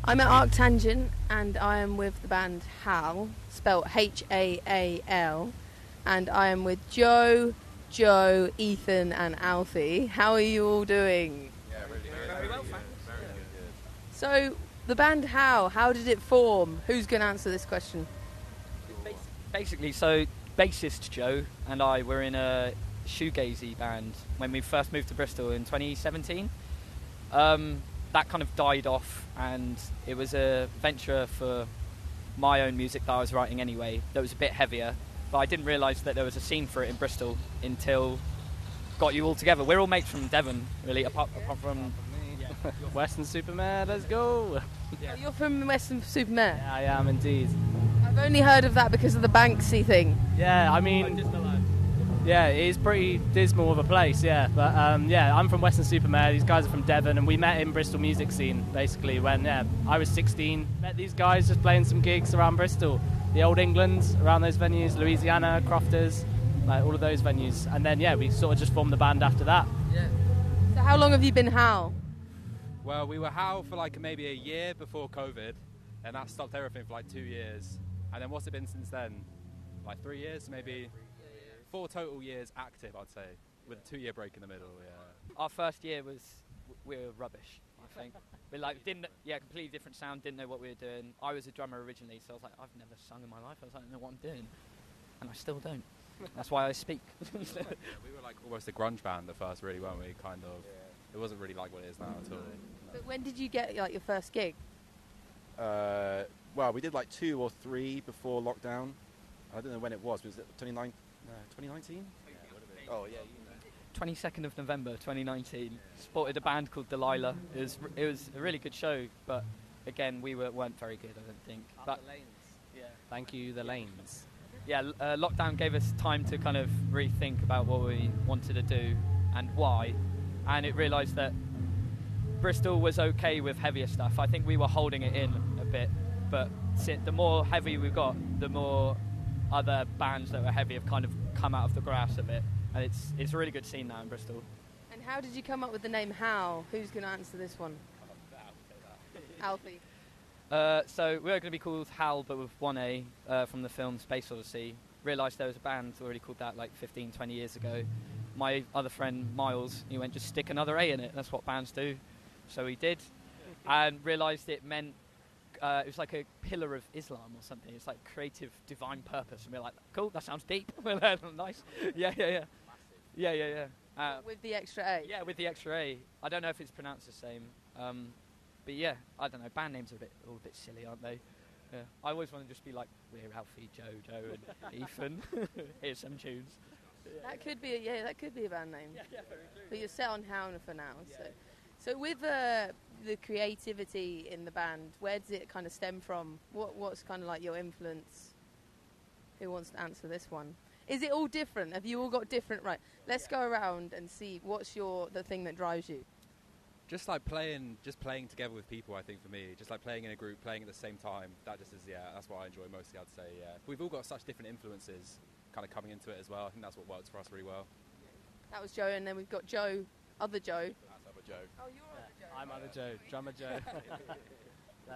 I'm at ArcTanGent and I am with the band HAAL, spelled HAAL, and I am with Joe, Ethan and Alfie. How are you all doing? Yeah, really good. Very well, thanks. Very good. So, the band HAAL, how did it form? Who's going to answer this question? Basically, so bassist Joe and I were in a shoegazy band when we first moved to Bristol in 2017. That kind of died off, and it was a venture for my own music that I was writing anyway that was a bit heavier, but I didn't realise that there was a scene for it in Bristol until got you all together. We're all mates from Devon, really, apart from me. Western Supermare, let's go! Yeah. Oh, you're from Western Supermare? Yeah, I am indeed. I've only heard of that because of the Banksy thing. Yeah, I mean, yeah, it is pretty dismal of a place, yeah. But yeah, I'm from Western Supermare, these guys are from Devon, and we met in Bristol music scene, basically, when I was 16. Met these guys just playing some gigs around Bristol. The Old England, around those venues, Louisiana, Crofters, like all of those venues. And then, yeah, we sort of just formed the band after that. Yeah. So how long have you been HAAL? Well, we were HAAL for like maybe a year before COVID, and that stopped everything for like 2 years. And then what's it been since then? Like 3 years, maybe? 4 total years active, I'd say, with a 2-year break in the middle, yeah. our first year we were rubbish, I think. We completely different sound, didn't know what we were doing. I was a drummer originally, so I was like, I've never sung in my life, I don't know what I'm doing. And I still don't. That's why I speak. We were like almost a grunge band at first, really, weren't we? Kind of. It wasn't really like what it is now at all. No. But when did you get like your first gig? Well, we did like 2 or 3 before lockdown. I don't know when it was. Was it 2019? Oh, yeah. 22nd of November 2019, supported a band called Delilah. It was a really good show, but again, we weren't very good, I don't think. But the lanes. Yeah. Thank you, the lanes. Yeah, lockdown gave us time to kind of rethink about what we wanted to do and why, and it realised that Bristol was okay with heavier stuff. I think we were holding it in a bit, but the more heavy we got, the more other bands that were heavy have kind of come out of the grass a bit, and it's a really good scene now in Bristol. And how did you come up with the name HAAL? Who's going to answer this one? Alfie. So we were going to be called HAAL, but with one A from the film Space Odyssey. Realised there was a band already called that like 15, 20 years ago. My other friend Miles, he went, just stick another A in it, that's what bands do. So he did, and realised it meant it was like a pillar of Islam or something. It's like creative divine purpose, and we're like, cool, that sounds deep. Nice. Yeah. With the extra A? Yeah, with the extra A. I don't know if it's pronounced the same. But yeah, I don't know. Band names are all a bit silly, aren't they? Yeah. I always want to just be like, we're Alfie, Joe, and Ethan. Here's some tunes. That could be a band name. Yeah, very true. But you're set on HAAL for now. Yeah. So with the creativity in the band, where does it kind of stem from? What's kind of like your influence? Who wants to answer this one? Is it all different? Have you all got different? Right. Let's go around and see what's the thing that drives you. Just like playing together with people, I think, for me. Just like playing in a group, playing at the same time. That just is, that's what I enjoy mostly, I'd say, yeah. We've all got such different influences kind of coming into it as well. I think that's what works for us really well. That was Joe, and then we've got Joe, other Joe. That's other Joe. Oh, you're other Joe. I'm other Joe, drummer Joe. No.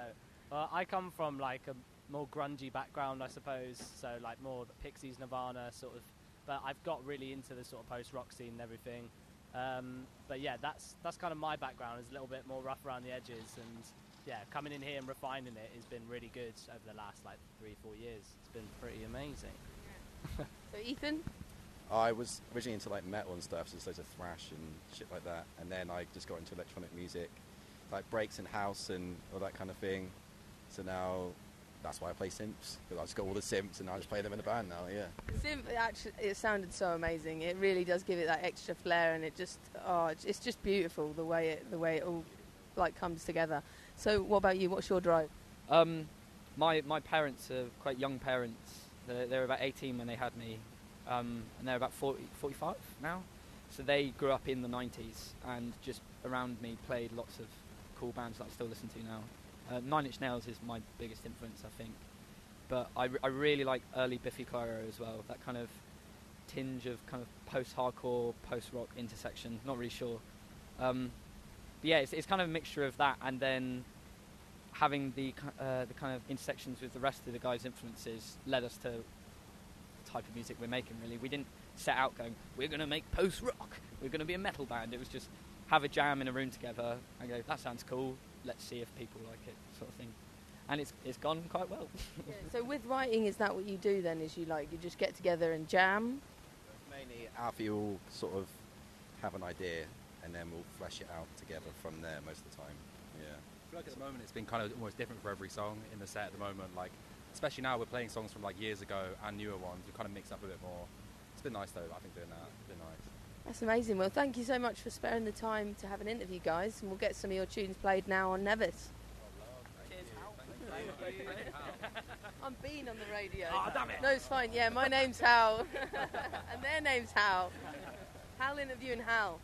Well, I come from like a more grungy background, I suppose. So like more the Pixies, Nirvana sort of. But I've got really into the sort of post-rock scene and everything. But yeah, that's kind of my background. Is a little bit more rough around the edges, and yeah, coming in here and refining it has been really good over the last like 3-4 years. It's been pretty amazing. So Ethan? I was originally into like metal and stuff, so loads of thrash and shit like that, and then I just got into electronic music, like breaks and house and all that kind of thing. So now that's why I play synths, because I just got all the synths and I just play them in the band now. Yeah. Synth, actually, it sounded so amazing. It really does give it that extra flair, and it's just beautiful the way it all like comes together. So what about you? What's your drive? My parents are quite young parents. They were about 18 when they had me, and they're about 45 now. So they grew up in the 90s and just around me played lots of cool bands that I still listen to now. 9 Inch Nails is my biggest influence, I think. But I really like early Biffy Clyro as well, that kind of tinge of kind of post-hardcore, post-rock intersection, not really sure. But yeah, it's kind of a mixture of that and then having the kind of intersections with the rest of the guys' influences led us to the type of music we're making, really. We didn't set out going, we're going to make post-rock, we're going to be a metal band. It was just have a jam in a room together and go, that sounds cool, let's see if people like it, sort of thing. And it's gone quite well. Yeah, so with writing, is that what you do then? Is you just get together and jam? Mainly Alfie will sort of have an idea and then we'll flesh it out together from there most of the time. Yeah. I feel like at the moment it's been kind of almost different for every song in the set at the moment. Like, especially now we're playing songs from like years ago and newer ones. We've kind of mixed up a bit more. It's been nice though, I think, doing that. It's been nice. That's amazing. Well, thank you so much for sparing the time to have an interview, guys. And we'll get some of your tunes played now on Nevis. I'm being on the radio. Oh, damn it. No, it's fine. Yeah, my name's HAAL. And their name's HAAL. HAAL interviewing HAAL.